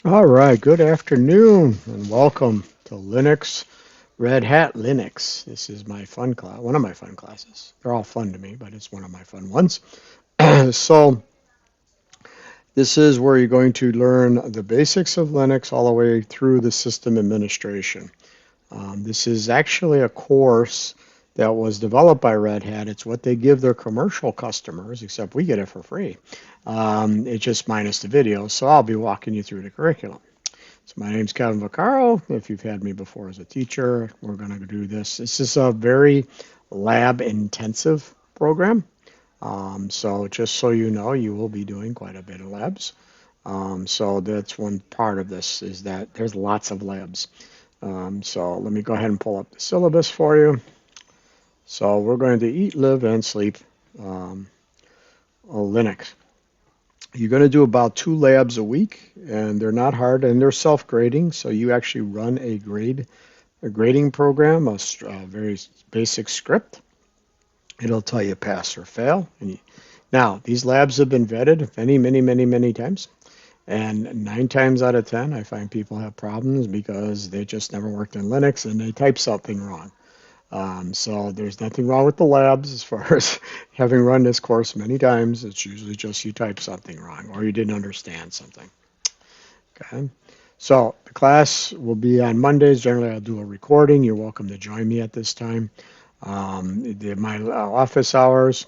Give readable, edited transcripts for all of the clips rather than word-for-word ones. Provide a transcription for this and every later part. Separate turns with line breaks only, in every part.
All right, good afternoon and welcome to Linux, Red Hat Linux. This is my fun class, one of my fun classes. They're all fun to me, but it's one of my fun ones. So, this is where you're going to learn the basics of Linux all the way through the system administration. This is actually a course that was developed by Red Hat. It's what they give their commercial customers, except we get it for free. It's just minus the video, so I'll be walking you through the curriculum. So my name's Kevin Vaccaro. If you've had me before as a teacher, we're going to do this. This is a very lab intensive program. So just so you know, you will be doing quite a bit of labs. So that's one part of this is that there's lots of labs. So let me go ahead and pull up the syllabus for you. So we're going to eat, live, and sleep um, Linux. You're going to do about 2 labs a week, and they're not hard, and they're self-grading. So you actually run a grading program, a very basic script. It'll tell you pass or fail. Now, these labs have been vetted many times, and 9 times out of 10, I find people have problems because they just never worked in Linux and they type something wrong. So there's nothing wrong with the labs as far as having run this course many times. It's usually just you type something wrong or you didn't understand something. Okay. So the class will be on Mondays. Generally, I'll do a recording. You're welcome to join me at this time. My office hours,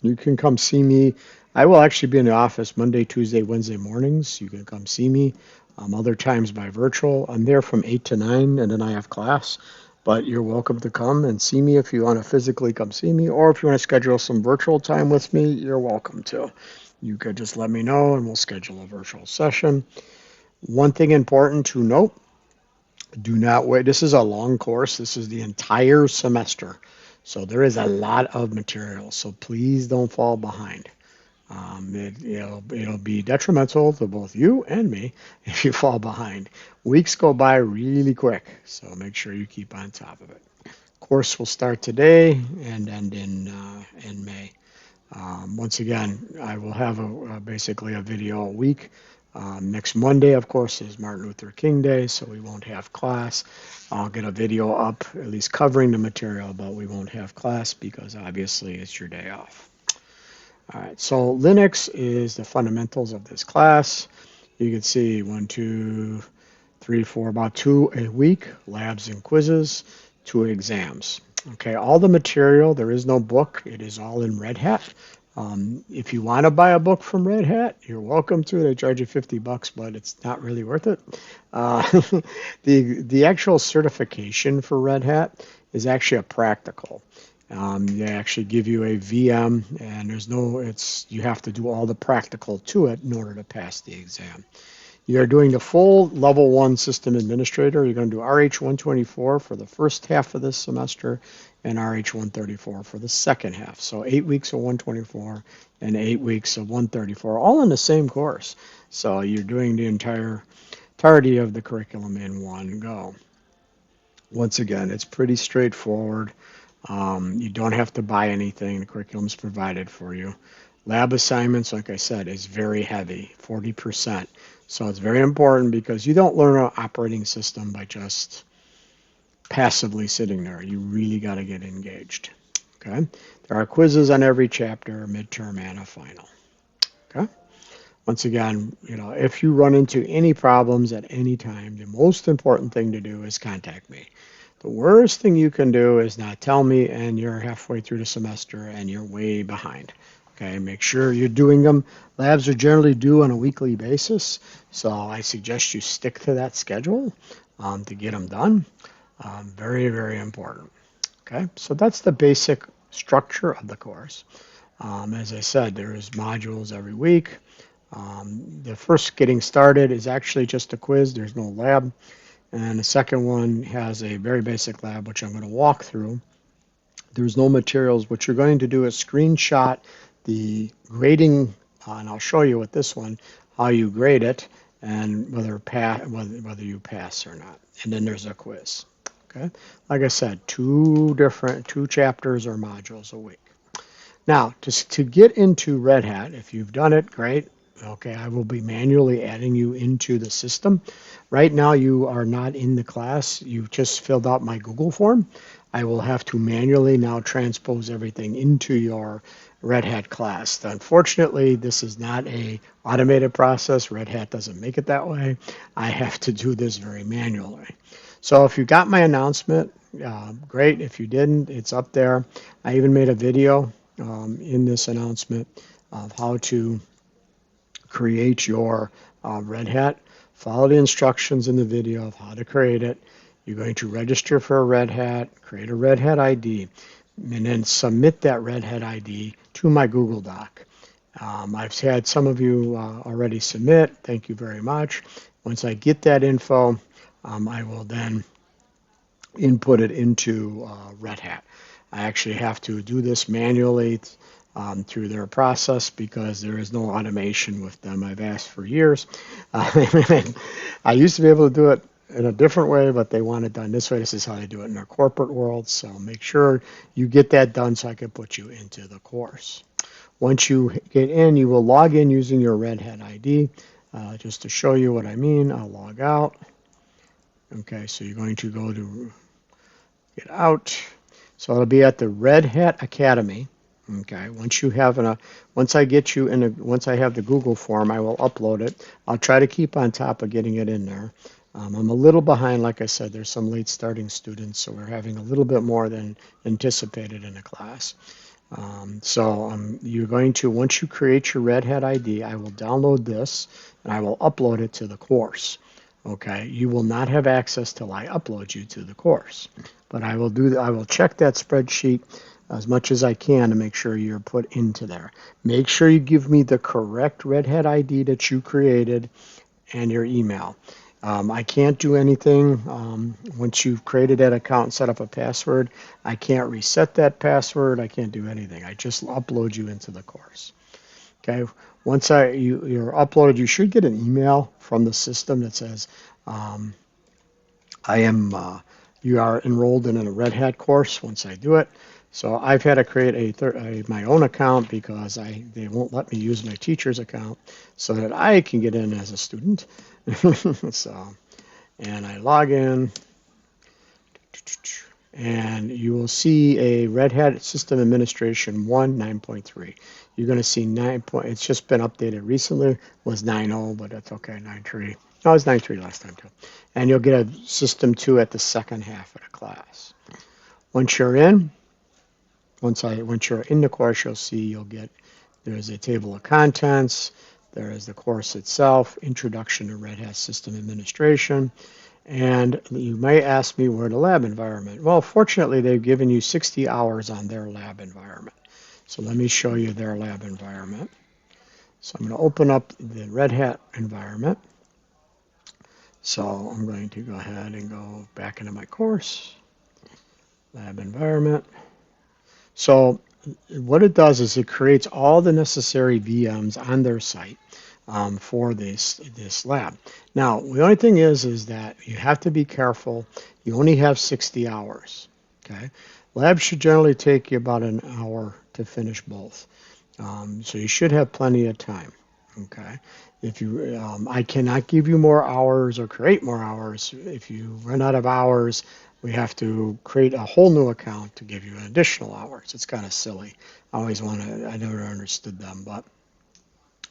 you can come see me. I will actually be in the office Monday, Tuesday, Wednesday mornings. You can come see me. Other times by virtual. I'm there from 8 to 9, and then I have class. But you're welcome to come and see me if you want to physically come see me, or if you want to schedule some virtual time with me, you're welcome to. You could just let me know, and we'll schedule a virtual session. One thing important to note, do not wait. This is a long course. This is the entire semester. So there is a lot of material. So please don't fall behind. It'll be detrimental to both you and me if you fall behind. Weeks go by really quick, so make sure you keep on top of it. Course will start today and end in May. Once again, I will have basically a video a week. Next Monday, of course, is Martin Luther King Day, so we won't have class. I'll get a video up, at least covering the material, but we won't have class because obviously it's your day off. All right, so Linux is the fundamentals of this class. You can see 1, 2, 3, 4, about 2 a week, labs and quizzes, 2 exams. Okay, all the material, there is no book. It is all in Red Hat. If you want to buy a book from Red Hat, you're welcome to. They charge you $50, but it's not really worth it. Uh, the actual certification for Red Hat is actually a practical. They actually give you a VM, and you have to do all the practical to it in order to pass the exam. You're doing the full level 1 system administrator. You're going to do RH124 for the first half of this semester and RH134 for the second half. So 8 weeks of 124 and 8 weeks of 134, all in the same course. So you're doing the entirety of the curriculum in one go. Once again, it's pretty straightforward. You don't have to buy anything. The curriculum is provided for you. Lab assignments, like I said, is very heavy, 40%. So it's very important because you don't learn an operating system by just passively sitting there. You really got to get engaged. Okay. There are quizzes on every chapter, a midterm and a final. Okay. Once again, if you run into any problems at any time, the most important thing to do is contact me. The worst thing you can do is not tell me and you're halfway through the semester and you're way behind. Okay, make sure you're doing them. Labs are generally due on a weekly basis, so I suggest you stick to that schedule to get them done. Very important. Okay, so that's the basic structure of the course. As I said, there's modules every week. The first getting started is actually just a quiz. There's no lab. And the second one has a very basic lab, which I'm going to walk through. There's no materials. What you're going to do is screenshot the grading, and I'll show you with this one how you grade it and whether you pass or not. And then there's a quiz. Okay, like I said, 2 chapters or modules a week. Now, to get into Red Hat, if you've done it, great. Okay, I will be manually adding you into the system. Right now, you are not in the class. You just filled out my Google form. I will have to manually now transpose everything into your Red Hat class. Unfortunately, this is not a automated process. Red Hat doesn't make it that way. I have to do this very manually. So if you got my announcement, great. If you didn't, it's up there. I even made a video in this announcement of how to create your Red Hat. Follow the instructions in the video of how to create it. You're going to register for a Red Hat, create a Red Hat ID, and then submit that Red Hat ID to my Google Doc. I've had some of you already submit. Thank you very much. Once I get that info, I will then input it into Red Hat. I actually have to do this manually through their process because there is no automation with them. I've asked for years. I used to be able to do it in a different way, but they want it done this way. This is how they do it in their corporate world. So make sure you get that done so I can put you into the course. Once you get in, you will log in using your Red Hat ID. Just to show you what I mean, I'll log out. Okay, so you're going to go to get out. So it'll be at the Red Hat Academy. Okay, once I get you in, once I have the Google form, I will upload it. I'll try to keep on top of getting it in there. I'm a little behind, like I said. There's some late starting students, so we're having a little bit more than anticipated in the class. You're going to, once you create your Red Hat ID, I will download this and I will upload it to the course. Okay, you will not have access till I upload you to the course, but I will check that spreadsheet as much as I can to make sure you're put into there. Make sure you give me the correct Red Hat ID that you created and your email. I can't do anything once you've created that account and set up a password. I can't reset that password. I can't do anything. I just upload you into the course. Okay. Once you're uploaded, you should get an email from the system that says, I am, you are enrolled in a Red Hat course once I do it. So I've had to create my own account because they won't let me use my teacher's account so that I can get in as a student. And I log in, and you will see a Red Hat System Administration 1 9.3. You're going to see 9. It's just been updated recently. It was 9.0, but that's okay. 9.3. No, it was 9.3 last time too. And you'll get a System 2 at the second half of the class. Once you're in, once you're in the course, you'll see there's a table of contents. There is the course itself, Introduction to Red Hat System Administration. And you may ask me where the lab environment. Well, fortunately, they've given you 60 hours on their lab environment. So let me show you their lab environment. So I'm going to open up the Red Hat environment. So I'm going to go ahead and go back into my course, lab environment. So what it does is it creates all the necessary VMs on their site for this lab. Now, the only thing is that you have to be careful. You only have 60 hours. Okay, labs should generally take you about an hour to finish both. So you should have plenty of time. Okay, if you, I cannot give you more hours or create more hours. If you run out of hours, we have to create a whole new account to give you additional hours. It's kind of silly. I never understood them, but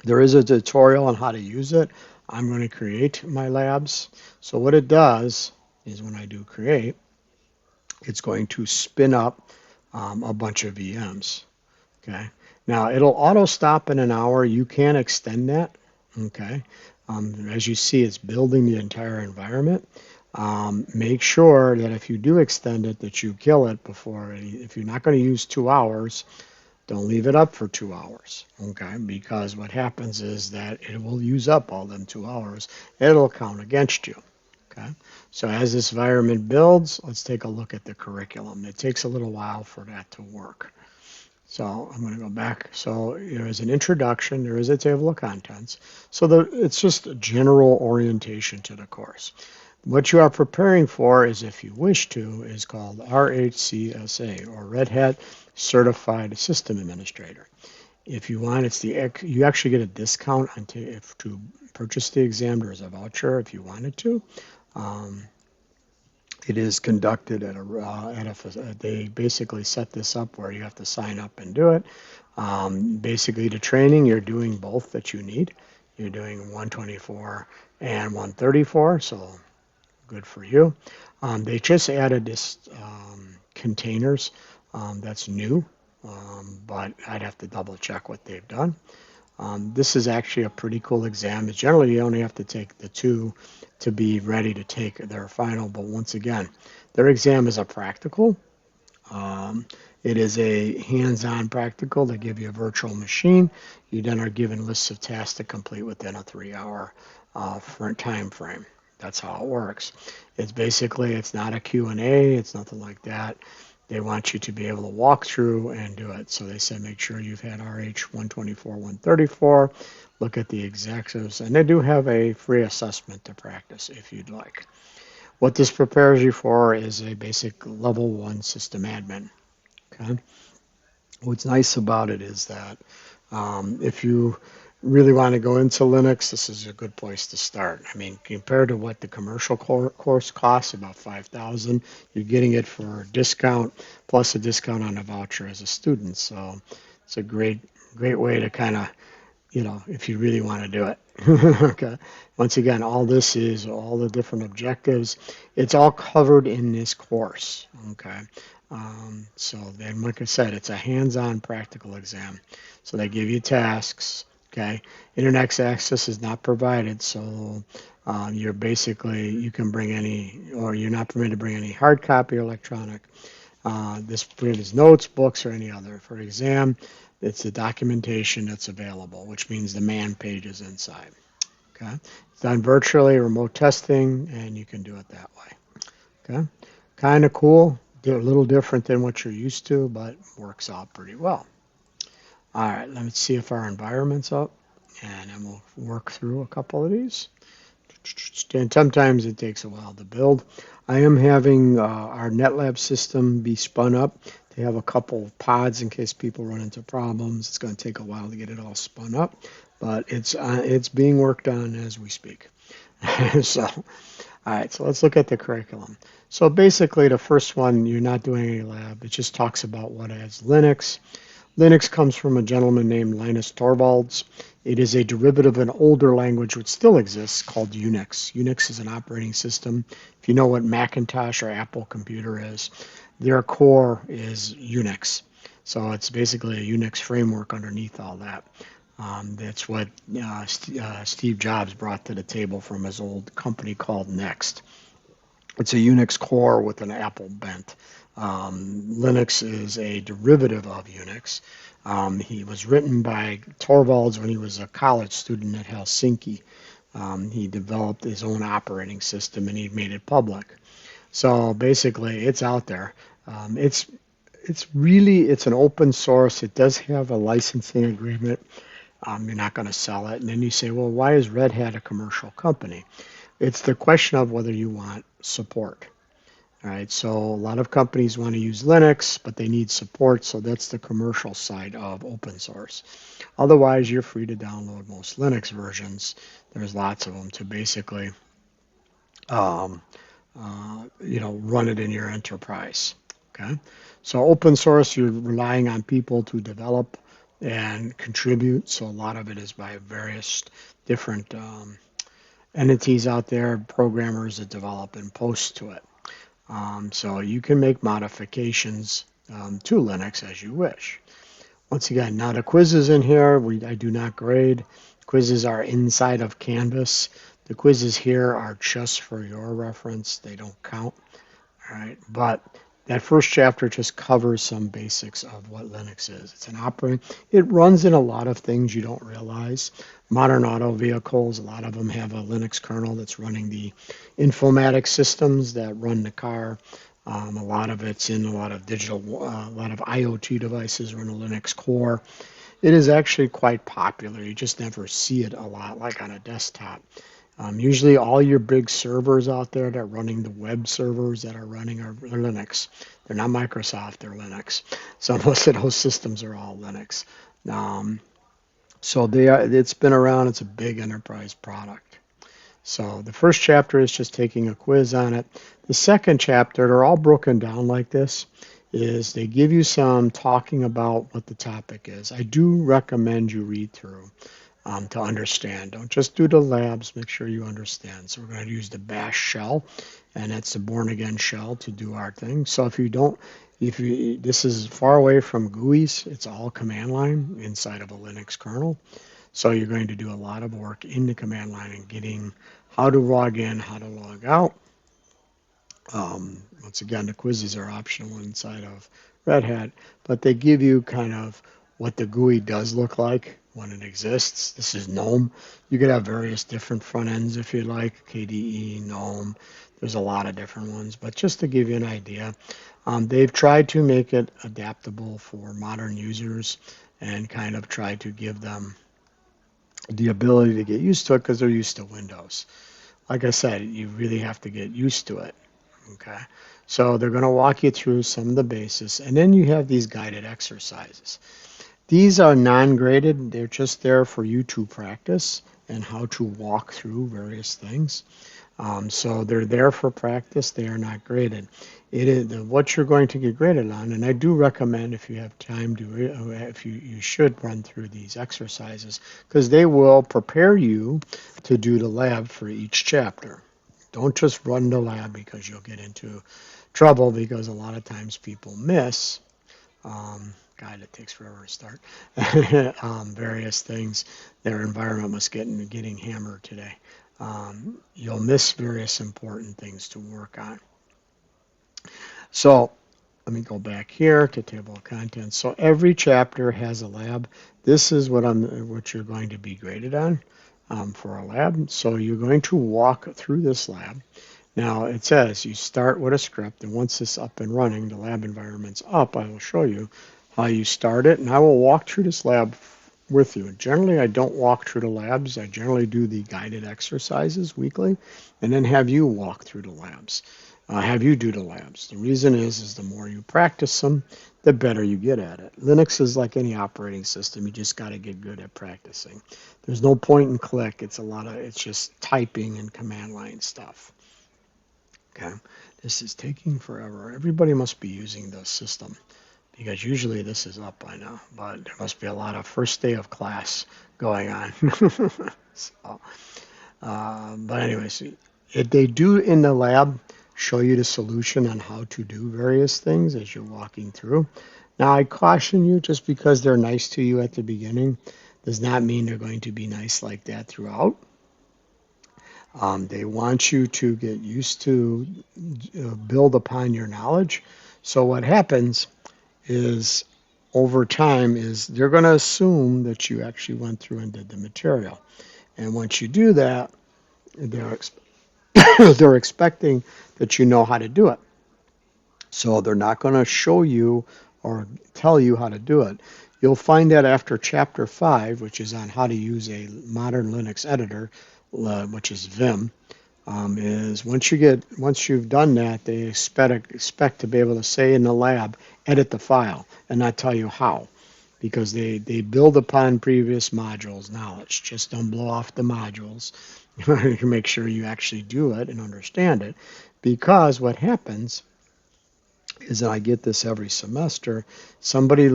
there is a tutorial on how to use it. I'm going to create my labs. So what it does is when I do create, it's going to spin up a bunch of VMs. Okay. Now it'll auto stop in an hour. You can extend that. Okay. As you see, it's building the entire environment. Make sure that if you do extend it, that you kill it before. If you're not going to use 2 hours, don't leave it up for 2 hours. Okay, because what happens is that it will use up all them 2 hours. It'll count against you. Okay, so as this environment builds, let's take a look at the curriculum. It takes a little while for that to work. So I'm going to go back. So there is an introduction. There is a table of contents. So it's just a general orientation to the course. What you are preparing for is, if you wish to, is called RHCSA, or Red Hat Certified System Administrator. If you want, you actually get a discount if to purchase the exam. There's a voucher if you wanted to. Um, it is conducted they basically set this up where you have to sign up and do it. Basically, the training, you're doing both that you need. You're doing 124 and 134, so good for you. They just added this containers. That's new, but I'd have to double check what they've done. This is actually a pretty cool exam. Generally, you only have to take the two to be ready to take their final, but once again, their exam is a practical. Um, it is a hands-on practical. They give you a virtual machine. You then are given lists of tasks to complete within a 3-hour time frame. That's how it works. It's not a Q&A. It's nothing like that. They want you to be able to walk through and do it. So they said make sure you've had RH 124, 134. Look at the exectives, and they do have a free assessment to practice if you'd like. What this prepares you for is a basic level 1 system admin. Okay. What's nice about it is that if you really want to go into Linux, this is a good place to start. I mean, compared to what the commercial course costs, about 5,000, you're getting it for a discount plus a discount on a voucher as a student. So it's a great way to kind of, if you really want to do it. Okay. Once again, all this is all the different objectives. It's all covered in this course. Okay. So then, like I said, it's a hands-on practical exam. So they give you tasks. Okay. Internet access is not provided, so you can bring any, or you're not permitted to bring any hard copy or electronic. This prohibits notes, books, or any other. For exam, it's the documentation that's available, which means the man page is inside. Okay, it's done virtually, remote testing, and you can do it that way. Okay, kind of cool. They're a little different than what you're used to, but works out pretty well. All right, let's see if our environment's up, and then we'll work through a couple of these. And sometimes it takes a while to build. I am having our NetLab system be spun up. They have a couple of pods in case people run into problems. It's going to take a while to get it all spun up, but it's being worked on as we speak. So, all right, so let's look at the curriculum. So basically, the first one, you're not doing any lab. It just talks about what is Linux. Linux comes from a gentleman named Linus Torvalds. It is a derivative of an older language which still exists called Unix. Unix is an operating system. If you know what Macintosh or Apple computer is, their core is Unix. So it's basically a Unix framework underneath all that. That's what Steve Jobs brought to the table from his old company called Next. It's a Unix core with an Apple bent. Linux is a derivative of Unix. He was written by Torvalds when he was a college student at Helsinki. He developed his own operating system and he made it public. So basically, it's out there. It's an open source. It does have a licensing agreement. You're not going to sell it. And then you say, well, why is Red Hat a commercial company? It's the question of whether you want support. All right, so a lot of companies want to use Linux, but they need support, so that's the commercial side of open source. Otherwise, you're free to download most Linux versions. There's lots of them to basically, um, run it in your enterprise. Okay, so open source, you're relying on people to develop and contribute. So a lot of it is by various different entities out there, programmers that develop and post to it. So you can make modifications to Linux as you wish. Once again, now the quizzes in here, I do not grade. Quizzes are inside of Canvas. The quizzes here are just for your reference. They don't count. All right, but that first chapter just covers some basics of what Linux is. It's an operating. It runs in a lot of things you don't realize. Modern auto vehicles, a lot of them have a Linux kernel that's running the informatics systems that run the car. A lot of it's in a lot of a lot of IoT devices run a Linux core. It is actually quite popular. You just never see it a lot, like on a desktop. Usually all your big servers out there that are running the web servers that are running are Linux. They're not Microsoft, they're Linux. So most of those systems are all Linux. Um, so they are, it's been around. It's a big enterprise product. So the first chapter is just taking a quiz on it. The second chapter, they're all broken down like this, is they give you some talking about what the topic is. I do recommend you read through to understand. Don't just do the labs, make sure you understand. So we're going to use the bash shell, and that's the born again shell to do our thing. So if you don't, if you, this is far away from GUIs, it's all command line inside of a Linux kernel. So you're going to do a lot of work in the command line and getting how to log in, how to log out. Once again, the quizzes are optional inside of Red Hat, but they give you kind of what the GUI does look like when it exists. This is GNOME. You could have various different front ends if you like, KDE, GNOME. There's a lot of different ones, but just to give you an idea, they've tried to make it adaptable for modern users and kind of try to give them the ability to get used to it because they're used to Windows. Like I said, you really have to get used to it. Okay, so they're going to walk you through some of the basis, and then you have these guided exercises. These are non-graded. They're just there for you to practice and how to walk through various things. So they're there for practice. They are not graded. It is what you're going to get graded on, and I do recommend if you have time to, if you should run through these exercises because they will prepare you to do the lab for each chapter. Don't just run the lab because you'll get into trouble because a lot of times people miss. God, it takes forever to start. Various things. Their environment must getting hammered today. You'll miss various important things to work on. So let me go back here to table of contents. So every chapter has a lab. This is what you're going to be graded on for a lab. So you're going to walk through this lab. Now it says you start with a script, and once it's up and running, the lab environment's up, I will show you how you start it, and I will walk through this lab with you. Generally, I don't walk through the labs. I generally do the guided exercises weekly, and then have you walk through the labs. Have you do the labs. The reason is the more you practice them, the better you get at it. Linux is like any operating system. You just got to get good at practicing. There's no point and click. It's just typing and command line stuff. Okay, this is taking forever. Everybody must be using the system because usually this is up by now, but there must be a lot of first day of class going on. So, but anyways, if they do in the lab show you the solution on how to do various things as you're walking through. Now, I caution you just because they're nice to you at the beginning does not mean they're going to be nice like that throughout. They want you to get used to build upon your knowledge. So what happens is over time is they're going to assume that you actually went through and did the material. And once you do that, they're, they're expecting that you know how to do it. So they're not going to show you or tell you how to do it. You'll find that after chapter 5, which is on how to use a modern Linux editor, which is Vim, is once you've done that, they expect to be able to say in the lab, edit the file, and not tell you how, because they build upon previous modules knowledge. Just don't blow off the modules. You make sure you actually do it and understand it, because what happens is that I get this every semester. Somebody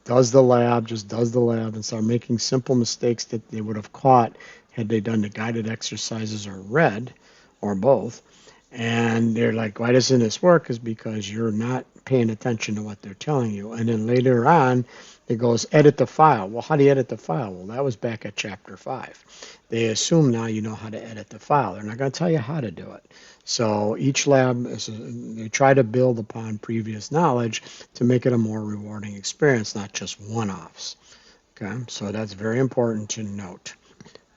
does the lab, just does the lab, and start making simple mistakes that they would have caught had they done the guided exercises or read, or both. And they're like, why doesn't this work? Is because you're not paying attention to what they're telling you. And then later on, it goes, edit the file. Well, how do you edit the file? Well, that was back at chapter 5. They assume now you know how to edit the file. They're not going to tell you how to do it. So each lab, they try to build upon previous knowledge to make it a more rewarding experience, not just one-offs. Okay, so that's very important to note.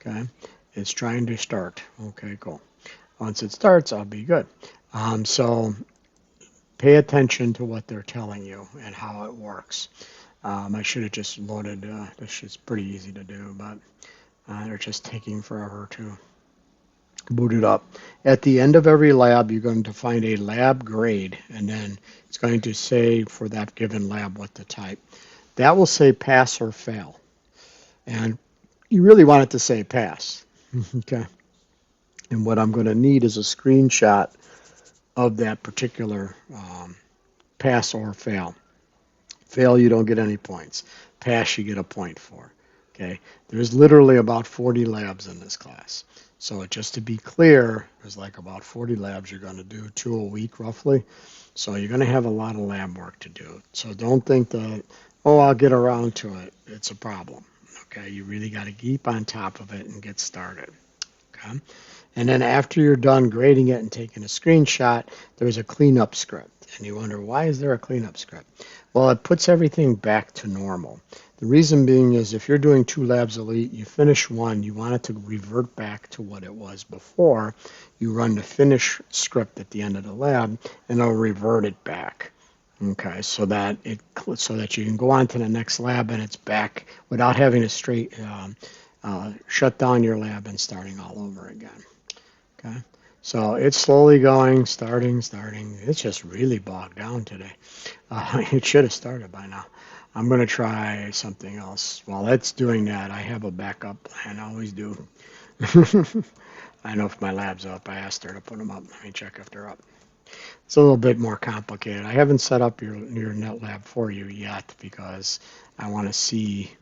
Okay, it's trying to start. Okay, cool. Once it starts, I'll be good. So pay attention to what they're telling you and how it works. I should have just loaded, this is pretty easy to do, but they're just taking forever to boot it up. At the end of every lab, you're going to find a lab grade, and then it's going to say for that given lab what to type. That will say pass or fail. And you really want it to say pass. Okay. And what I'm going to need is a screenshot of that particular pass or fail. Fail, you don't get any points. Pass, you get a point for. Okay. There's literally about 40 labs in this class. So just to be clear, there's like about 40 labs you're going to do, 2 a week roughly. So you're going to have a lot of lab work to do. So don't think that, oh, I'll get around to it. It's a problem. Okay. You really got to keep on top of it and get started. Okay. And then after you're done grading it and taking a screenshot, there's a cleanup script. And you wonder, why is there a cleanup script? Well, it puts everything back to normal. The reason being is if you're doing 2 labs elite, you finish one, you want it to revert back to what it was before. You run the finish script at the end of the lab, and it'll revert it back. Okay, so that you can go on to the next lab and it's back without having to shut down your lab and starting all over again. Okay, so it's slowly going, starting. It's just really bogged down today. It should have started by now. I'm going to try something else. While it's doing that, I have a backup plan. I always do. I know if my lab's up. I asked her to put them up. Let me check if they're up. It's a little bit more complicated. I haven't set up your net lab for you yet because I want to see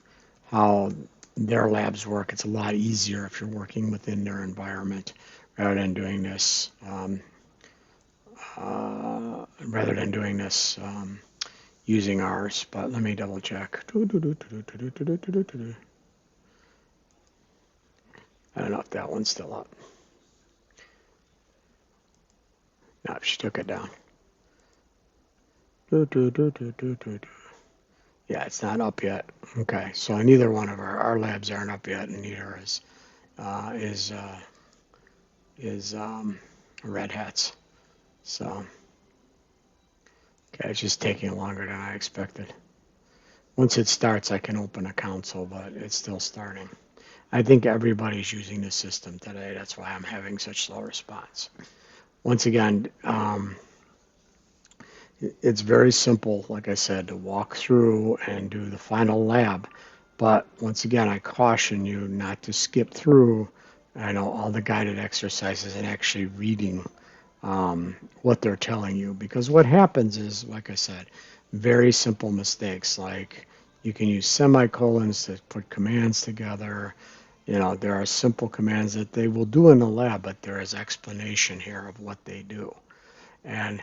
how their labs work. It's a lot easier if you're working within their environment rather than doing this using ours. But let me double check. I don't know if that one's still up. No, she took it down. Yeah, it's not up yet. Okay, so neither one of our labs aren't up yet, and neither is Red Hat's. So, okay, it's just taking longer than I expected. Once it starts, I can open a console, but it's still starting. I think everybody's using the system today. That's why I'm having such slow response. Once again, it's very simple, like I said, to walk through and do the final lab. But once again, I caution you not to skip through, all the guided exercises and actually reading what they're telling you. Because what happens is, like I said, very simple mistakes. Like you can use semicolons to put commands together. There are simple commands that they will do in the lab, but there is explanation here of what they do. And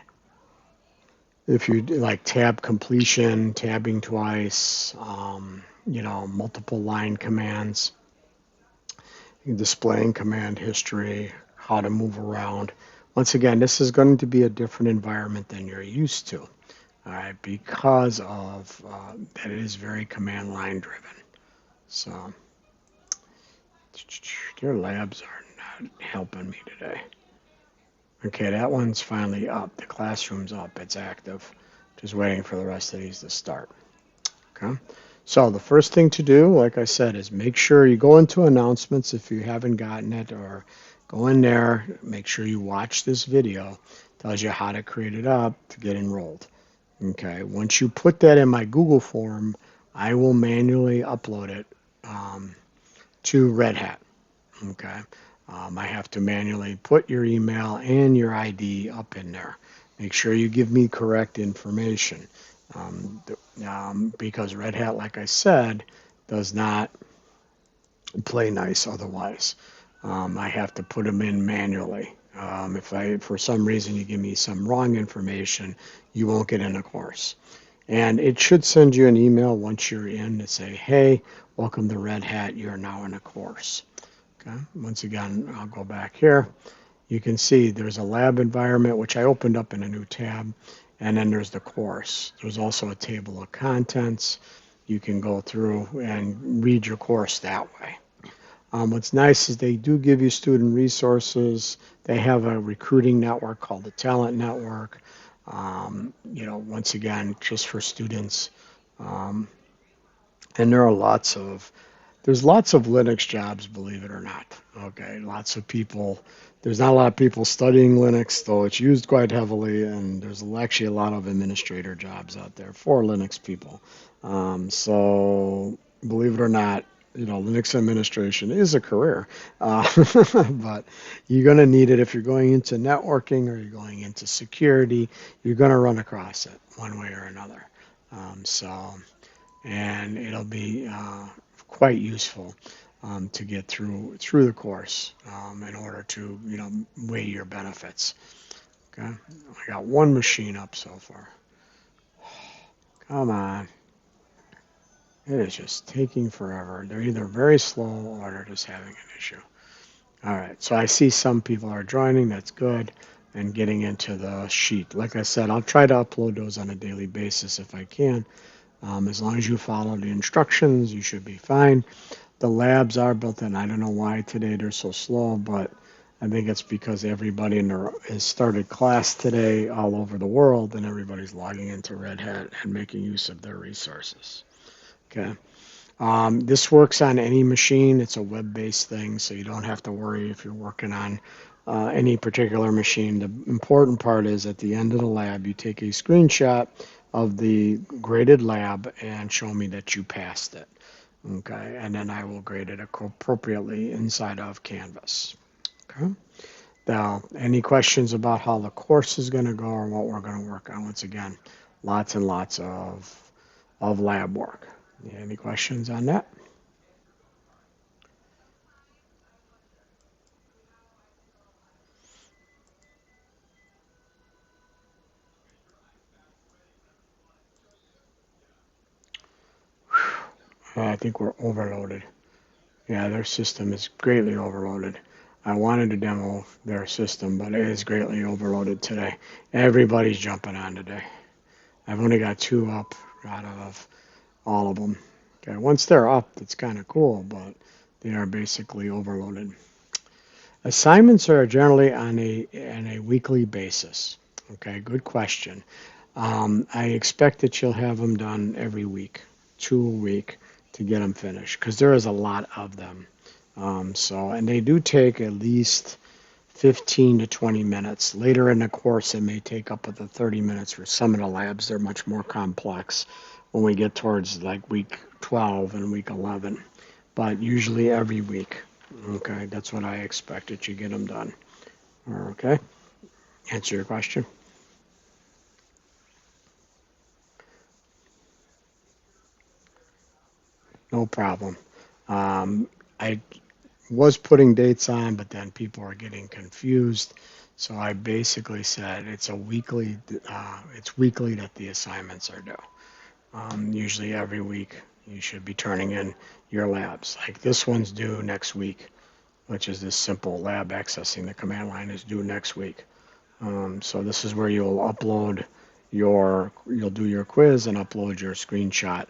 if you do like tab completion, tabbing twice, multiple line commands, displaying command history, how to move around. Once again, this is going to be a different environment than you're used to, all right, because of that it is very command line driven. So their labs are not helping me today. Okay, that one's finally up. The classroom's up. It's active. Just waiting for the rest of these to start. Okay. So the first thing to do, like I said, is make sure you go into announcements if you haven't gotten it, or go in there, make sure you watch this video. It tells you how to create it up to get enrolled. Okay. Once you put that in my Google form, I will manually upload it to Red Hat. Okay. I have to manually put your email and your ID up in there. Make sure you give me correct information. Because Red Hat, like I said, does not play nice otherwise. I have to put them in manually. If for some reason you give me some wrong information, you won't get in the course. And it should send you an email once you're in to say, hey, welcome to Red Hat, you're now in a course. Okay. Once again, I'll go back here. You can see there's a lab environment, which I opened up in a new tab, and then there's the course. There's also a table of contents. You can go through and read your course that way. What's nice is they do give you student resources. They have a recruiting network called the Talent Network. Once again, just for students. And there's lots of Linux jobs, believe it or not. Okay, lots of people. There's not a lot of people studying Linux, though it's used quite heavily, and there's actually a lot of administrator jobs out there for Linux people. So believe it or not, Linux administration is a career, uh, but you're going to need it if you're going into networking or you're going into security. You're going to run across it one way or another. So, and it'll be quite useful to get through the course in order to weigh your benefits. Okay, I got one machine up so far. Come on. It is just taking forever. They're either very slow or they're just having an issue. All right, so I see some people are joining. That's good. And getting into the sheet. Like I said, I'll try to upload those on a daily basis if I can. As long as you follow the instructions, you should be fine. The labs are built in. I don't know why today they're so slow, but I think it's because everybody has started class today all over the world, and everybody's logging into Red Hat and making use of their resources. Okay. This works on any machine. It's a web-based thing, so you don't have to worry if you're working on any particular machine. The important part is at the end of the lab, you take a screenshot of the graded lab and show me that you passed it. Okay, and then I will grade it appropriately inside of Canvas. Okay. Now, any questions about how the course is going to go or what we're going to work on? Once again, lots and lots of lab work. Any questions on that? I think we're overloaded. Yeah, their system is greatly overloaded. I wanted to demo their system, but it is greatly overloaded today. Everybody's jumping on today. I've only got two up out of all of them. Okay, once they're up, it's kind of cool, but they are basically overloaded. Assignments are generally on a weekly basis. Okay, good question. I expect that you'll have them done every week, two a week, to get them finished, because there is a lot of them. And they do take at least 15 to 20 minutes. Later in the course, it may take up to 30 minutes for some of the labs. They're much more complex when we get towards like week 12 and week 11, but usually every week. Okay, that's what I expect that you get them done. Okay, answer your question. No problem. I was putting dates on, but then people are getting confused. So I basically said it's weekly that the assignments are due. Usually every week you should be turning in your labs. Like this one's due next week, which is this simple lab accessing the command line is due next week. So this is where you'll do your quiz and upload your screenshot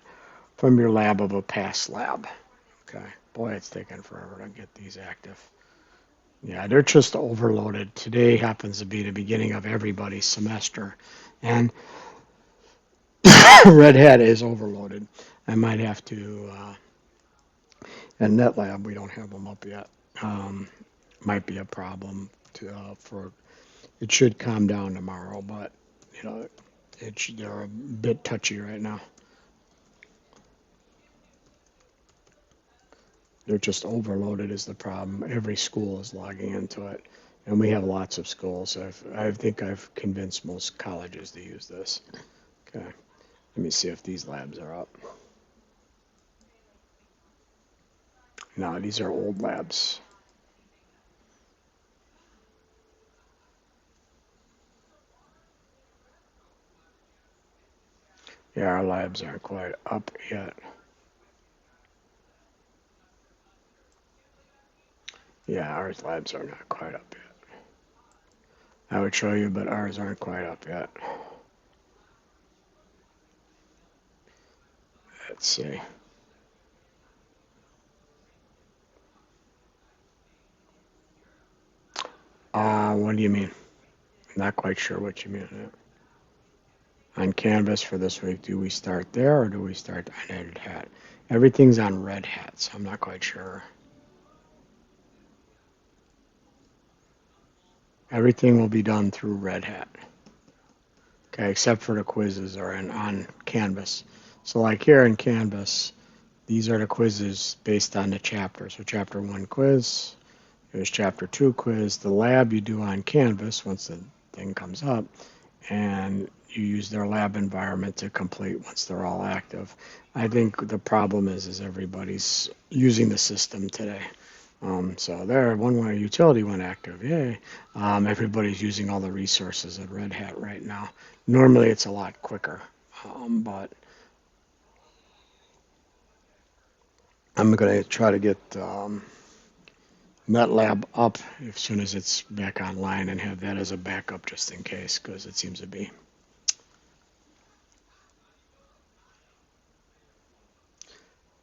from your lab of a past lab. Okay. Boy, it's taking forever to get these active. Yeah, they're just overloaded. Today happens to be the beginning of everybody's semester, and Red Hat is overloaded. I might have to, and NetLab, we don't have them up yet. Um, might be a problem for, it should calm down tomorrow, but, you know, they're a bit touchy right now. They're just overloaded is the problem. Every school is logging into it, and we have lots of schools. I think I've convinced most colleges to use this. Okay, let me see if these labs are up. No, these are old labs. Yeah, our labs aren't quite up yet. Yeah, our labs are not quite up yet. I would show you, but ours aren't quite up yet. Let's see. What do you mean? I'm not quite sure what you mean. On Canvas for this week, do we start there or do we start on Red Hat? Everything's on Red Hat, so I'm not quite sure. Everything will be done through Red Hat. Okay, except for the quizzes are on Canvas. So like here in Canvas, These are the quizzes based on the chapter. So chapter 1 quiz, here's chapter 2 quiz. The lab you do on Canvas once the thing comes up, and you use their lab environment to complete once they're all active. I think the problem is everybody's using the system today. So there, one way utility went active. Yay! Everybody's using all the resources at Red Hat right now. Normally it's a lot quicker, but I'm going to try to get MATLAB up as soon as it's back online and have that as a backup just in case, because it seems to be.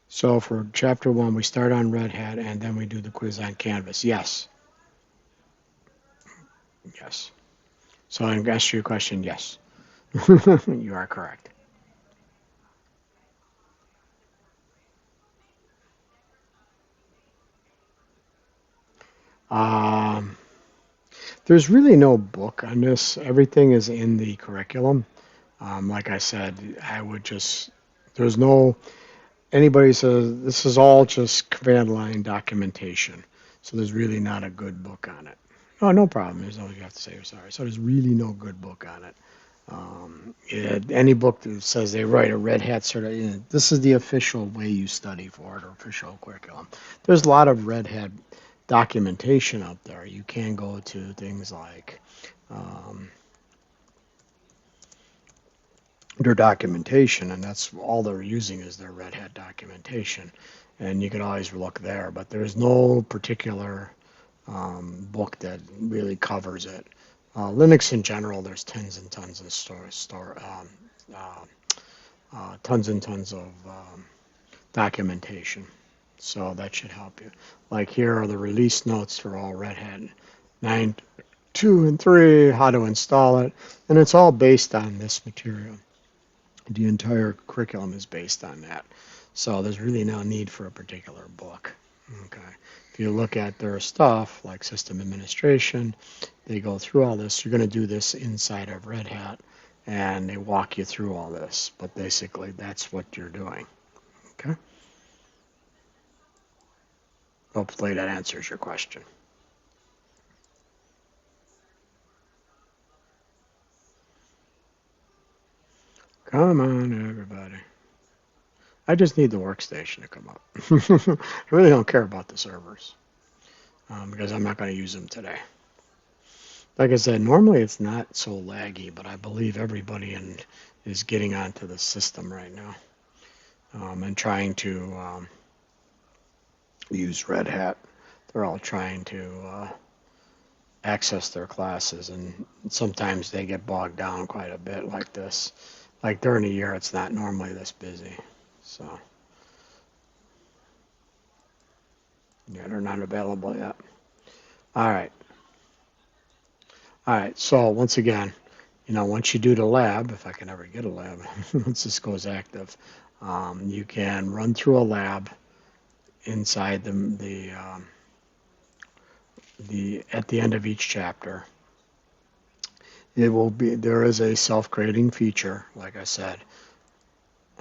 So for chapter 1, we start on Red Hat and then we do the quiz on Canvas. Yes. Yes. So I'm going to answer your question, yes. You are correct. Um, there's really no book on this. Everything is in the curriculum. Like I said, I would just, there's no, anybody says this is all just command line documentation. So there's really not a good book on it. Oh, no problem. There's no, you have to say you're sorry. So there's really no good book on it. Any book that says they write a Red Hat certificate, this is the official way you study for it, or official curriculum. There's a lot of Red Hat documentation out there. You can go to things like um, their documentation, and that's all they're using is their Red Hat documentation. And you can always look there, but there's no particular book that really covers it. Linux in general, there's tons and tons of uh, tons and tons of documentation. So that should help you. Like here are the release notes for all Red Hat 9, 2, and 3, how to install it, and it's all based on this material. The entire curriculum is based on that. So there's really no need for a particular book. Okay. If you look at their stuff, like system administration, they go through all this. You're going to do this inside of Red Hat, and they walk you through all this. But basically, that's what you're doing. Okay. Hopefully that answers your question. Come on, everybody. I just need the workstation to come up. I really don't care about the servers because I'm not going to use them today. Like I said, normally it's not so laggy, but I believe everybody is getting onto the system right now and trying to use Red Hat. They're all trying to access their classes, and sometimes they get bogged down quite a bit like this. Like during the year, it's not normally this busy. So, yeah, they're not available yet. All right. All right. So, once again, once you do the lab, if I can ever get a lab, once this goes active, you can run through a lab inside the at the end of each chapter. It will be there is a self-grading feature, like I said,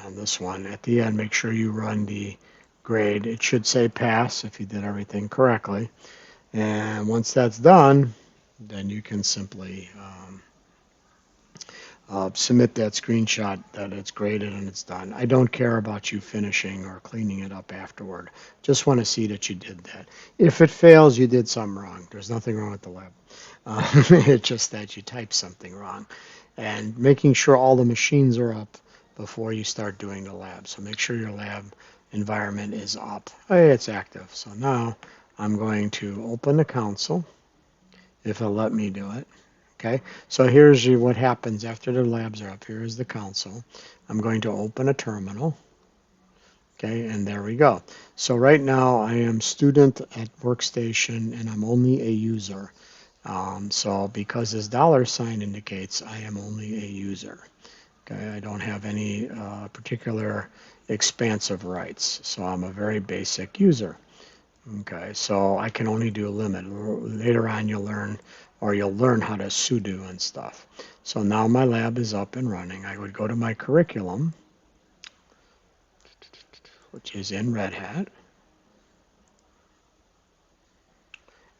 on this one. At the end, make sure you run the grade. It should say pass if you did everything correctly. And once that's done, then you can simply submit that screenshot that it's graded and it's done. I don't care about you finishing or cleaning it up afterward. Just want to see that you did that. If it fails, you did something wrong. There's nothing wrong with the lab. It's just that you typed something wrong. And making sure all the machines are up before you start doing the lab. So make sure your lab environment is up. Hey, it's active. So now I'm going to open the console if it'll let me do it. Okay, so here's what happens after the labs are up. Here is the console. I'm going to open a terminal. Okay, and there we go. So right now I am student at workstation and I'm only a user. So because this $sign indicates I am only a user. Okay, I don't have any particular expansive rights. So I'm a very basic user. Okay, so I can only do a limit. Later on you'll learn how to sudo and stuff. So now my lab is up and running. I would go to my curriculum. which is in Red Hat.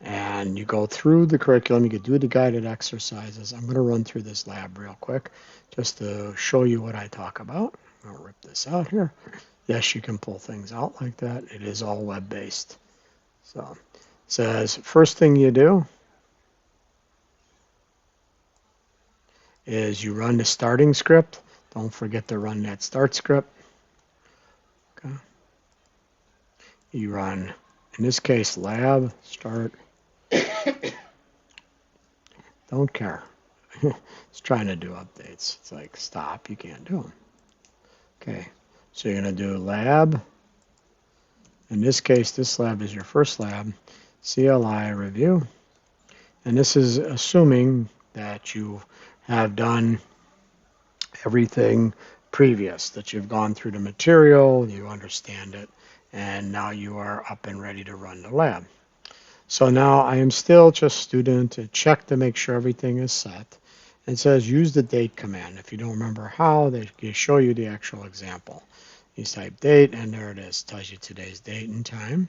And you go through the curriculum. You can do the guided exercises. I'm going to run through this lab real quick just to show you what I talk about. I'll rip this out here. Yes, you can pull things out like that. It is all web-based. So it says first thing you do is you run the starting script. Don't forget to run that start script. Okay. You run, in this case, lab start. Don't care. It's trying to do updates. It's like, stop, you can't do them. Okay, so you're going to do lab. In this case, this lab is your first lab, CLI review. And this is assuming that you have done everything previous, that you've gone through the material, you understand it, and now you are up and ready to run the lab. So now I am still just student to check to make sure everything is set. It says use the date command. If you don't remember how, they show you the actual example. You type date, and there it is. Tells you today's date and time.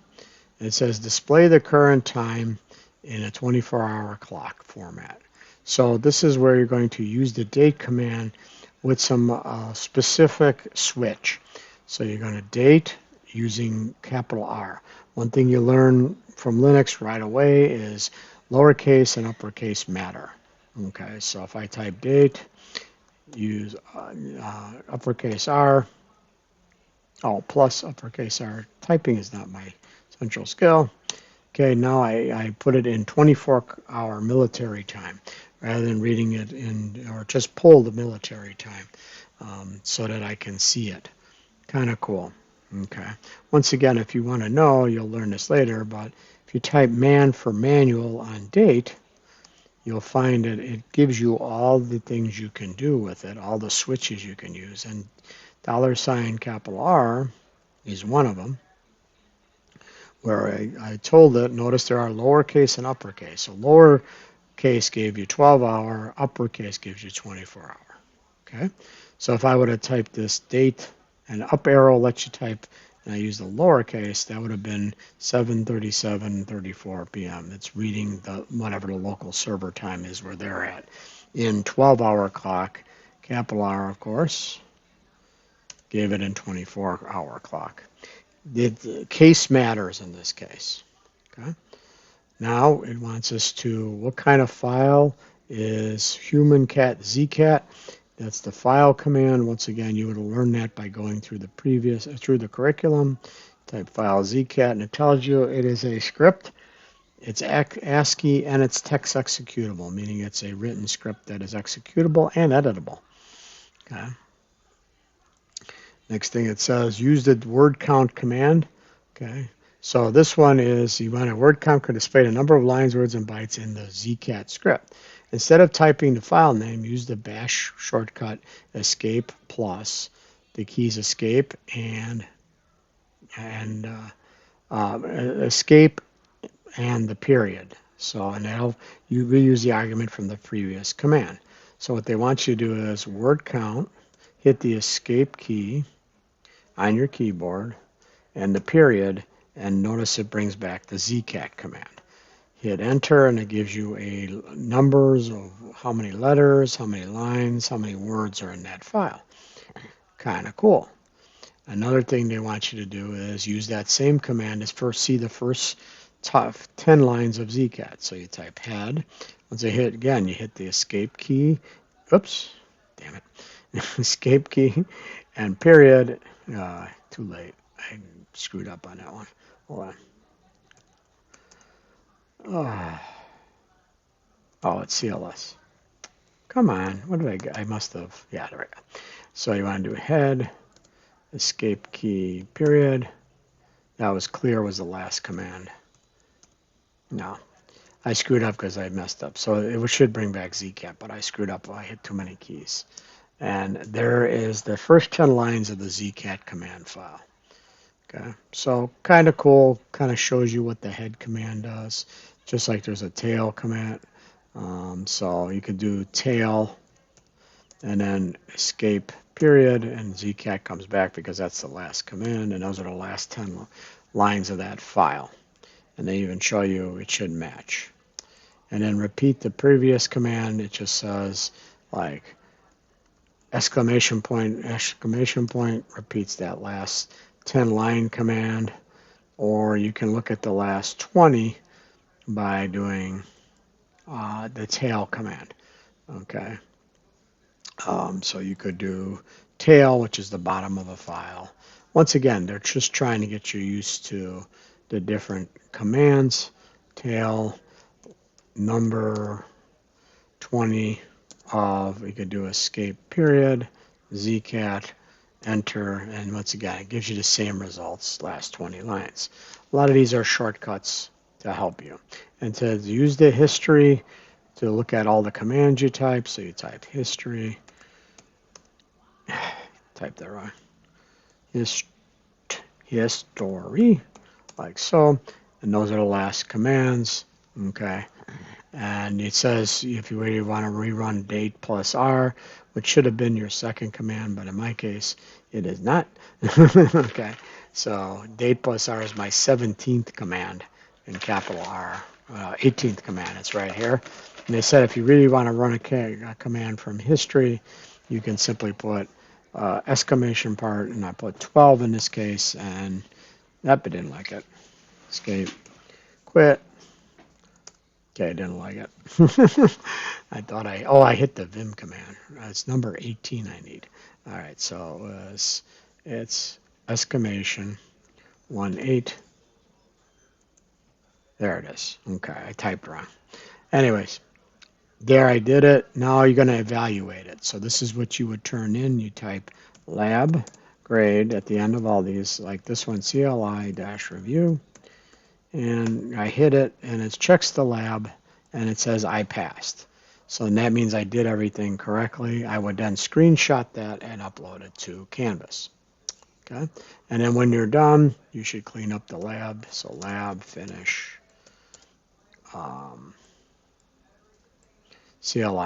And it says display the current time in a 24-hour clock format. So this is where you're going to use the date command with some specific switch. So you're going to date using capital R. One thing you learn from Linux right away is lowercase and uppercase matter. Okay, so if I type date, use uppercase R, plus uppercase R. Typing is not my central skill. Okay, now I put it in 24-hour military time rather than reading it in, or just pull the military time so that I can see it. Kind of cool. Okay. Once again, if you want to know, you'll learn this later, but if you type man for manual on date, you'll find that it gives you all the things you can do with it, all the switches you can use. And $capital R is one of them, where I told it, notice there are lowercase and uppercase. So lowercase gave you 12-hour, uppercase gives you 24-hour. Okay? So if I would have typed this date, and up arrow lets you type, and I use the lowercase, that would have been 7:37:34 p.m. It's reading the whatever the local server time is where they're at. In 12-hour clock, capital R, of course, gave it in 24-hour clock. The case matters in this case. Okay. Now it wants us to, what kind of file is human cat zcat? That's the file command. Once again, you would learn that by going through the curriculum. Type file zcat, and it tells you it is a script. It's ASCII and it's text executable, meaning it's a written script that is executable and editable. Okay. Next thing it says, use the word count command. Okay. So this one is, you want a word count can display the number of lines, words, and bytes in the zcat script. Instead of typing the file name, use the bash shortcut escape plus the keys escape and escape and the period. So, and you reuse the argument from the previous command. So what they want you to do is word count, hit the escape key on your keyboard and the period, and notice it brings back the zcat command. Hit enter and it gives you numbers of how many letters, how many lines, how many words are in that file. Kind of cool. Another thing they want you to do is use that same command to see the first 10 lines of zcat. So you type head. Once I hit again, you hit the escape key. Oops, damn it. Escape key and period. Too late. I screwed up on that one. Hold on. Oh, it's CLS. Come on. What did I get? I must have. Yeah, there we go. So you want to do head, escape key, period. That was clear was the last command. No. I screwed up because I messed up. So it should bring back zcat, but I screwed up. I hit too many keys. And there is the first 10 lines of the zcat command file. Okay, so kind of cool, kind of shows you what the head command does, just like there's a tail command. So you could do tail and then escape period, and zcat comes back because that's the last command, and those are the last 10 lines of that file. And they even show you it should match. And then repeat the previous command. It just says like exclamation point, repeats that last 10 line command. Or you can look at the last 20 by doing the tail command. Okay. So you could do tail, which is the bottom of a file. Once again, they're just trying to get you used to the different commands. Tail, number 20 of, you could do escape period, zcat, enter, and once again, it gives you the same results, last 20 lines. A lot of these are shortcuts to help you. And to use the history to look at all the commands you type, so you type history, type that wrong, history, like so, and those are the last commands, okay? And it says if you really want to rerun date plus R, which should have been your second command, but in my case, it is not. Okay, so date plus R is my 17th command in capital R, 18th command, it's right here. And they said if you really want to run a command from history, you can simply put exclamation part, and I put 12 in this case, and that didn't like it. Escape, quit. Okay, I didn't like it. I thought I hit the vim command. It's number 18 I need. All right, so it's exclamation 18. There it is. Okay, I typed wrong. Anyways, there I did it. Now you're going to evaluate it. So this is what you would turn in. You type lab grade at the end of all these, like this one, CLI-review. And I hit it, and it checks the lab, and it says I passed. So that means I did everything correctly. I would then screenshot that and upload it to Canvas. Okay, and then when you're done, you should clean up the lab. So lab finish CLI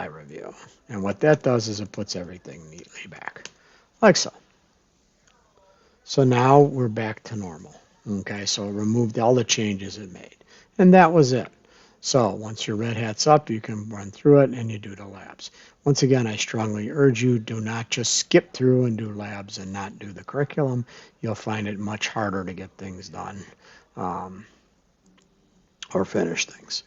review. And what that does is it puts everything neatly back, like so. So now we're back to normal. Okay, so it removed all the changes it made. And that was it. So once your red hat's up, you can run through it and you do the labs. Once again, I strongly urge you, do not just skip through and do labs and not do the curriculum. You'll find it much harder to get things done or finish things.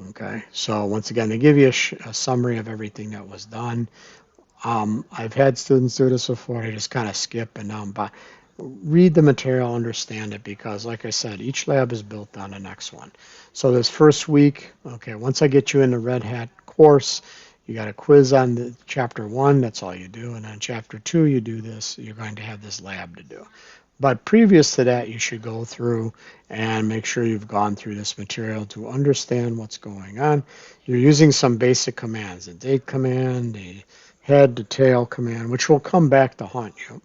Okay, so once again, they give you a summary of everything that was done. I've had students do this before. They just kind of skip and read the material, understand it, because like I said, each lab is built on the next one. So this first week, okay, once I get you in the Red Hat course, you got a quiz on the chapter 1, that's all you do, and on chapter 2 you do this, you're going to have this lab to do. But previous to that, you should go through and make sure you've gone through this material to understand what's going on. You're using some basic commands, the date command, the head to tail command, which will come back to haunt you.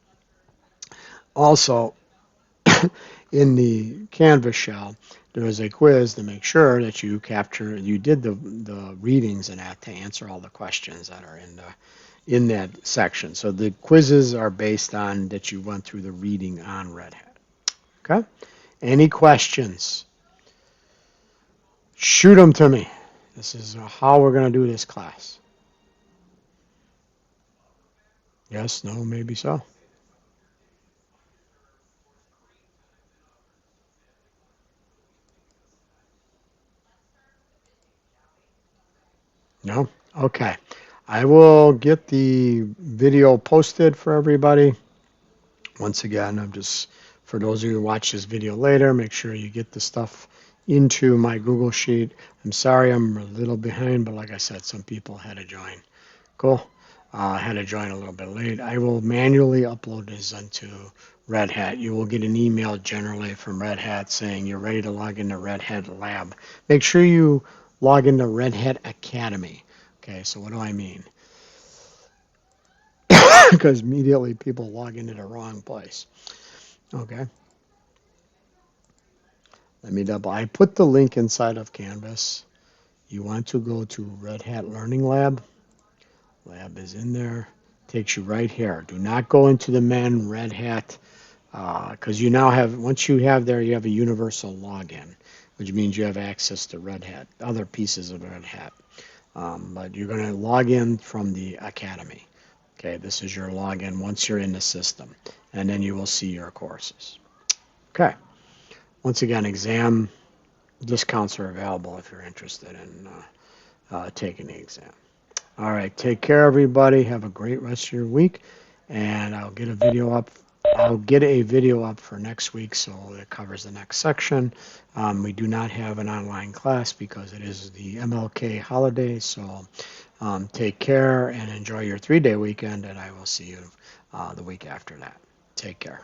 Also, in the Canvas shell, there is a quiz to make sure that you did the readings and that to answer all the questions that are in that section. So the quizzes are based on that you went through the reading on Red Hat. Okay? Any questions? Shoot them to me. This is how we're going to do this class. Yes, no, maybe so. No? Okay. I will get the video posted for everybody. Once again, for those of you who watch this video later, make sure you get the stuff into my Google Sheet. I'm sorry I'm a little behind, but like I said, some people had to join. Cool. Had to join a little bit late. I will manually upload this onto Red Hat. You will get an email generally from Red Hat saying you're ready to log into Red Hat Lab. Make sure you log into Red Hat Academy. Okay, so what do I mean? Because immediately people log into the wrong place. Okay. I put the link inside of Canvas. You want to go to Red Hat Learning Lab. Lab is in there. Takes you right here. Do not go into the Men Red Hat because you now have, once you have there, you have a universal login, which means you have access to Red Hat, other pieces of Red Hat. But you're going to log in from the Academy. Okay, this is your login once you're in the system, and then you will see your courses. Okay, once again, exam discounts are available if you're interested in taking the exam. All right, take care, everybody. Have a great rest of your week, and I'll get a video up. I'll get a video up for next week, so it covers the next section. We do not have an online class because it is the MLK holiday, so take care and enjoy your 3-day weekend, and I will see you the week after that. Take care.